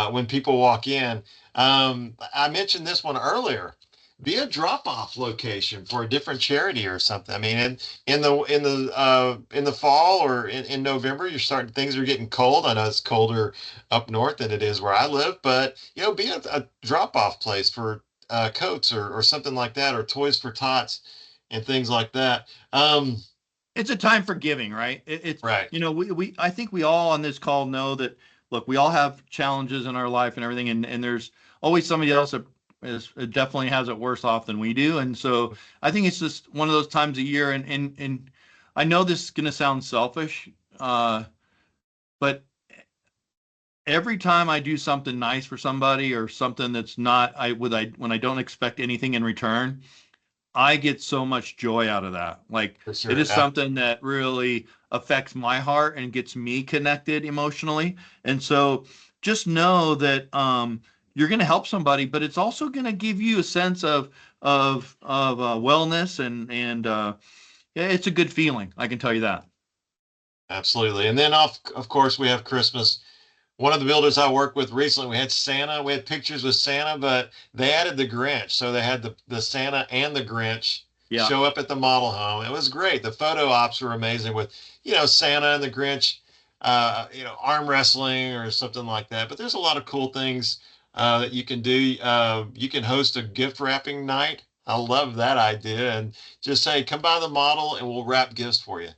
when people walk in. I mentioned this one earlier, be a drop-off location for a different charity or something. I mean, in the fall or in November, you're starting things are getting cold. I know it's colder up north than it is where I live, but be a drop-off place for coats or something like that, or Toys for Tots and things like that. it's a time for giving, right? It's Right, we I think we all on this call know that. Look, we all have challenges in our life and everything, and there's always somebody else that definitely has it worse off than we do. And so I think it's just one of those times a year. And I know this is going to sound selfish, but every time I do something nice for somebody or something that's not when I don't expect anything in return, I get so much joy out of that. Like for it sure. is something that really affects my heart and gets me connected emotionally. And so just know that you're going to help somebody, but it's also going to give you a sense of wellness, and yeah, it's a good feeling. I can tell you that. Absolutely. And then of course we have Christmas. One of the builders I worked with recently, we had Santa. We had pictures with Santa, but they added the Grinch. So they had the Santa and the Grinch Yeah. show up at the model home. It was great. The photo ops were amazing with, Santa and the Grinch, arm wrestling or something like that. But there's a lot of cool things that you can do. You can host a gift wrapping night. I love that idea. And just say, come by the model and we'll wrap gifts for you.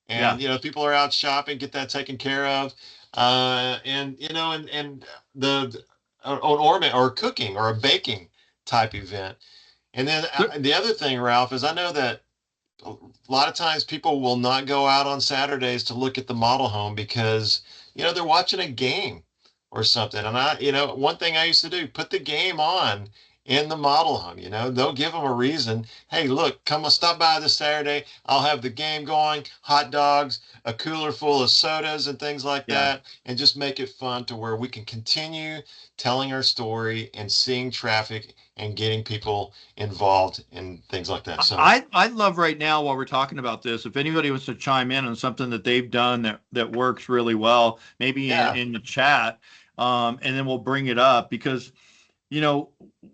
Yeah. And, people are out shopping, get that taken care of, and the an ornament or cooking or a baking type event. And then There- the other thing, Ralph, is I know that a lot of times people will not go out on Saturdays to look at the model home because they're watching a game or something. And one thing I used to do, put the game on in the model home. They'll give them a reason. Hey, look, come on, stop by this Saturday. I'll have the game going, hot dogs, a cooler full of sodas and things like Yeah. that, and just make it fun to where we can continue telling our story and seeing traffic and getting people involved in things like that. So, I'd love right now while we're talking about this, if anybody wants to chime in on something that they've done that works really well, maybe yeah. in the chat, and then we'll bring it up because you know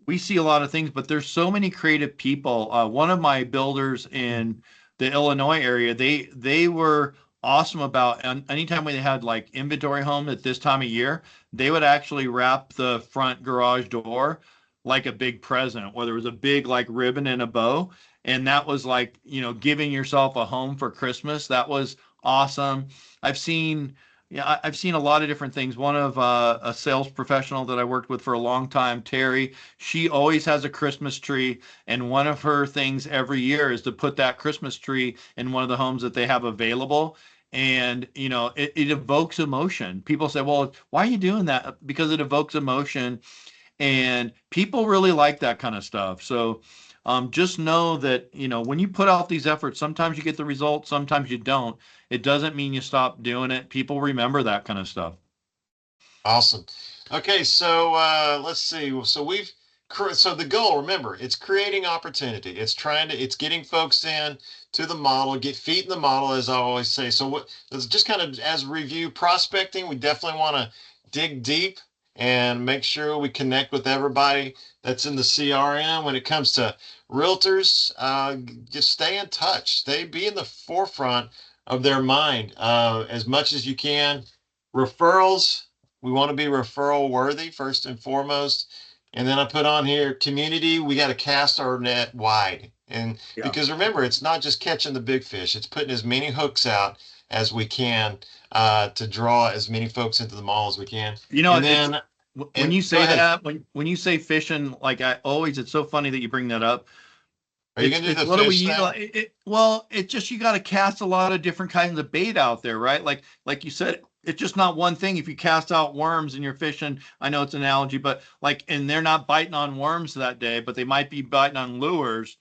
we see a lot of things, but there's so many creative people. One of my builders in the Illinois area, they were awesome about anytime when they had like inventory home at this time of year, they would actually wrap the front garage door like a big present, whether it was a big like ribbon and a bow, and that was like giving yourself a home for Christmas. That was awesome. I've seen yeah, I've seen a lot of different things. One of a sales professional that I worked with for a long time, Terry, she always has a Christmas tree, and one of her things every year is to put that Christmas tree in one of the homes that they have available. And it evokes emotion. People say, "Well, why are you doing that?" Because it evokes emotion, and people really like that kind of stuff. So just know that when you put out these efforts, sometimes you get the results, sometimes you don't. It doesn't mean you stop doing it. People remember that kind of stuff. Awesome. Okay, so let's see. So so the goal, remember, it's creating opportunity. It's getting folks in to the model, get feet in the model, as I always say. So just kind of as review prospecting, we definitely want to dig deep and make sure we connect with everybody that's in the CRM. When it comes to realtors, just stay in touch. Be in the forefront of their mind as much as you can. Referrals, we want to be referral worthy first and foremost. And then I put on here community, we got to cast our net wide. And Yeah. because remember, it's not just catching the big fish, it's putting as many hooks out as we can to draw as many folks into the mall as we can. And It's then, when and you go say ahead. that, when you say fishing, like I always, it's so funny that you bring that up. Are you going to do It's the what do we fish use? thing? Well, it's just you got to cast a lot of different kinds of bait out there, right? Like you said, it's just not one thing. If you cast out worms and you're fishing, I know it's an analogy, but like, and they're not biting on worms that day, but they might be biting on lures.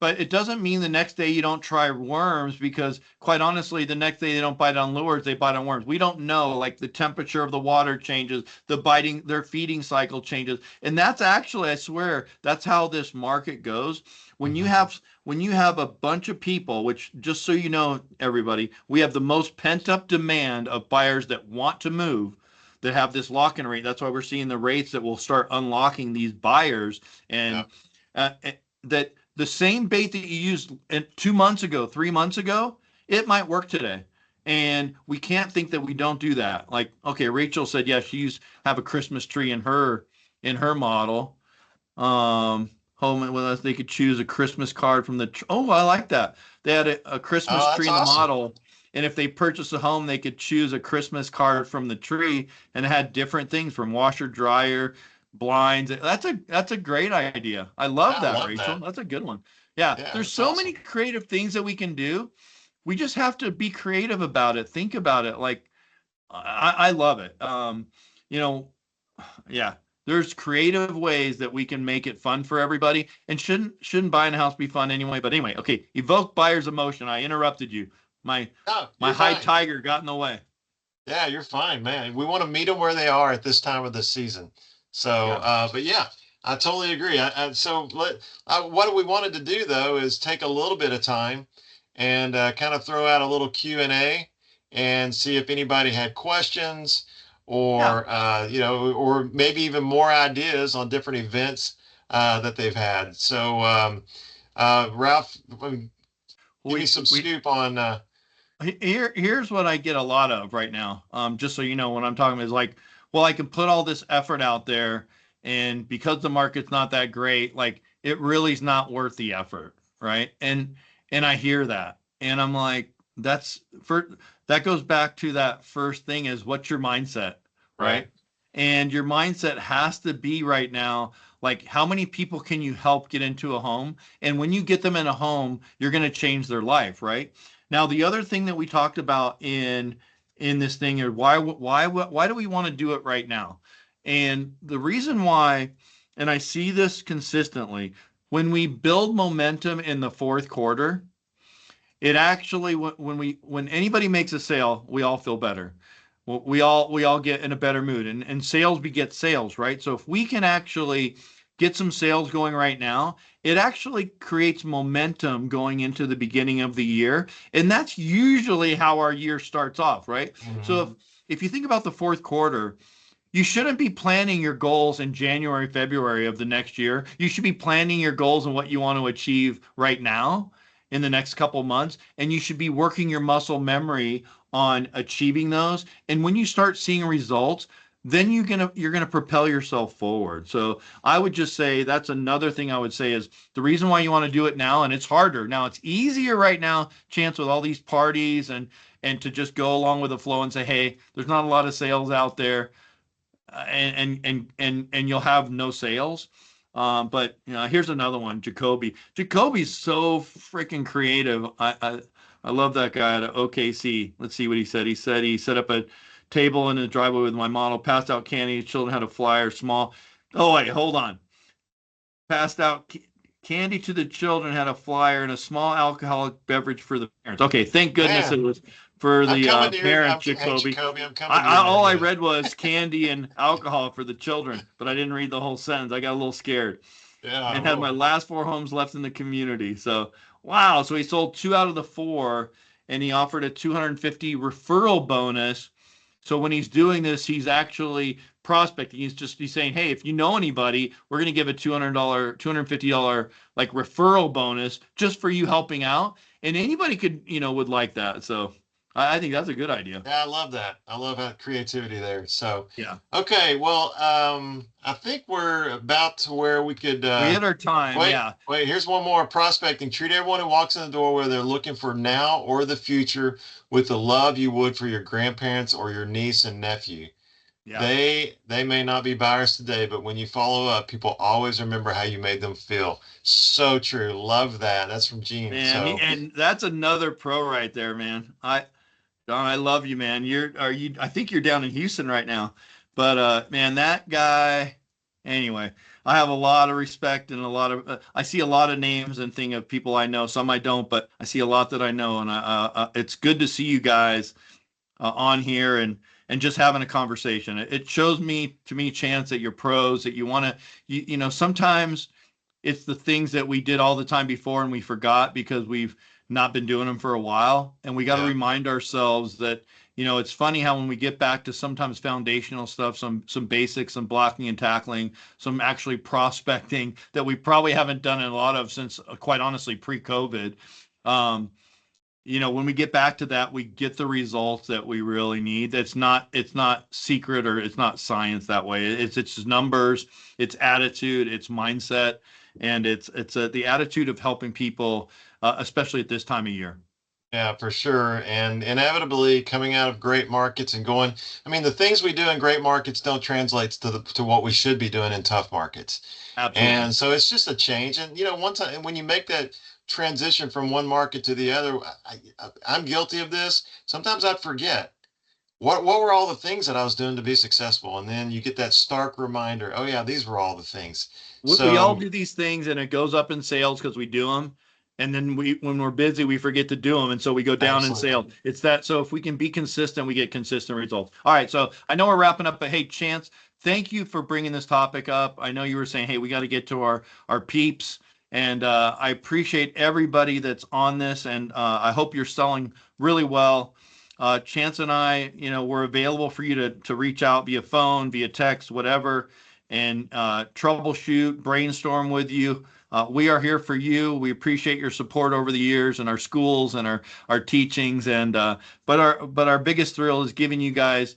But it doesn't mean the next day you don't try worms, because quite honestly, the next day they don't bite on lures, they bite on worms. We don't know, like the temperature of the water changes, their feeding cycle changes. And that's actually, I swear, that's how this market goes. When you Mhm. have when you have a bunch of people, which just so you know, everybody, we have the most pent up demand of buyers that want to move, that have this lock-in rate. That's why we're seeing the rates that will start unlocking these buyers. And Yeah. uh, that the same bait that you used 2 months ago, 3 months ago, it might work today. And we can't think that we don't do that. Like, okay, Rachel said, yeah, she used have a Christmas tree in her model. Home with us, they could choose a Christmas card from the. Oh, I like that. They had a Christmas Oh, tree that's in the awesome. model, and if they purchased a home, they could choose a Christmas card from the tree, and it had different things from washer, dryer, blinds. That's a great idea. I love Yeah, I that, love Rachel. that. That's a good one. Yeah, Yeah, there's that's so many awesome. creative things that we can do. We just have to be creative about it. Think about it. Like I love it. You know, yeah, there's creative ways that we can make it fun for everybody. And shouldn't buying a house be fun anyway? But anyway, okay, evoke buyer's emotion. I interrupted you. My No, my you're high fine. tiger got in the way. Yeah, you're fine, man. We want to meet them where they are at this time of the season. So, Yeah. but yeah, I totally agree. What we wanted to do though is take a little bit of time and kind of throw out a little Q&A and see if anybody had questions Yeah. or maybe even more ideas on different events that they've had. So, Ralph, give me some We scoop on. here's what I get a lot of right now. Just so you know, what I'm talking about is like, well, I can put all this effort out there, and because the market's not that great, like it really is not worth the effort, right? And I hear that, and I'm like, that goes back to that first thing is what's your mindset, Right. right? And your mindset has to be right now, like how many people can you help get into a home? And when you get them in a home, you're going to change their life, right? Now, the other thing that we talked about in this thing is why do we want to do it right now? And the reason why and I see this consistently, when we build momentum in the fourth quarter, it actually when anybody makes a sale, we all feel better. We all get in a better mood, and sales beget sales, right? So if we can actually get some sales going right now, it actually creates momentum going into the beginning of the year, and that's usually how our year starts off, right? So Mhm. if you think about the fourth quarter, you shouldn't be planning your goals in January, February of the next year. You should be planning your goals and what you want to achieve right now in the next couple months. And you should be working your muscle memory on achieving those. And when you start seeing results, then you're gonna propel yourself forward. So I would just say that's another thing I would say is the reason why you want to do it now, and it's harder. Now it's easier right now, chance with all these parties and to just go along with the flow and say, hey, there's not a lot of sales out there, and you'll have no sales. But here's another one, Jacoby. Jacoby's so freaking creative. I love that guy at OKC. Let's see what he said. He said he set up a table in the driveway with my model, passed out candy. Children had a flyer, small. Oh wait, hold on. Passed out candy to the children, had a flyer, and a small alcoholic beverage for the parents. Okay, thank goodness it Man, was for I'm the coming to your. parents, Hey, Jacoby. Jacoby, I'm I, coming to I your all I neighborhood. read was candy and alcohol for the children, but I didn't read the whole sentence. I got a little scared Yeah. and had my Whoa. last four homes left in the community. So wow, so he sold two out of the four, and he offered a 250 referral bonus. So when he's doing this, he's actually prospecting. He's saying, hey, if you know anybody, we're going to give a $200, $250 like referral bonus just for you helping out. And anybody could, would like that. So I think that's a good idea. Yeah, I love that. I love that creativity there. So, Yeah. okay, well, I think we're about to where we could. We hit our time. Wait, Yeah. wait. Here's one more: prospecting. Treat everyone who walks in the door, whether they're looking for now or the future, with the love you would for your grandparents or your niece and nephew. Yeah. They may not be buyers today, but when you follow up, people always remember how you made them feel. So true. Love that. That's from Gene. Man, So, and that's another pro right there, man. Don, I love you, man. I think you're down in Houston right now. But man, that guy, anyway, I have a lot of respect and I see a lot of names and thing of people I know. Some I don't, but I see a lot that I know. And it's good to see you guys on here and just having a conversation. It shows me, to me, Chance, that you're pros, that you want to, sometimes it's the things that we did all the time before and we forgot because we've not been doing them for a while. And we got to yeah. remind ourselves that, it's funny how when we get back to sometimes foundational stuff, some basics, some blocking and tackling, some actually prospecting that we probably haven't done a lot of since, quite honestly, pre-COVID. Um, when we get back to that, we get the results that we really need. It's not secret, or it's not science that way. It's numbers, it's attitude, it's mindset, and it's the attitude of helping people, especially at this time of year. Yeah, for sure. And inevitably coming out of great markets and going, I mean, the things we do in great markets don't translate to what we should be doing in tough markets. Absolutely. And so it's just a change. And one time when you make that transition from one market to the other, I'm guilty of this. Sometimes I'd forget what were all the things that I was doing to be successful. And then you get that stark reminder, oh yeah, these were all the things. We all So do these things, and it goes up in sales because we do them. And then when we're busy, we forget to do them. And so we go down in absolutely. sales. It's that. So if we can be consistent, we get consistent results. All right. So I know we're wrapping up, but hey, Chance, thank you for bringing this topic up. I know you were saying, hey, we got to get to our peeps. And I appreciate everybody that's on this. And I hope you're selling really well. Chance and I, we're available for you to reach out via phone, via text, whatever, and troubleshoot, brainstorm with you. We are here for you. We appreciate your support over the years and our schools and our teachings. And but our biggest thrill is giving you guys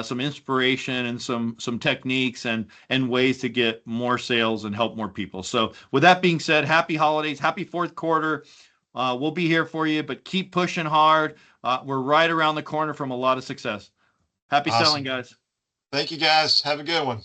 some inspiration and some techniques and ways to get more sales and help more people. So with that being said, happy holidays, happy fourth quarter. We'll be here for you, but keep pushing hard. We're right around the corner from a lot of success. Happy selling, Awesome. guys. Thank you guys. Have a good one.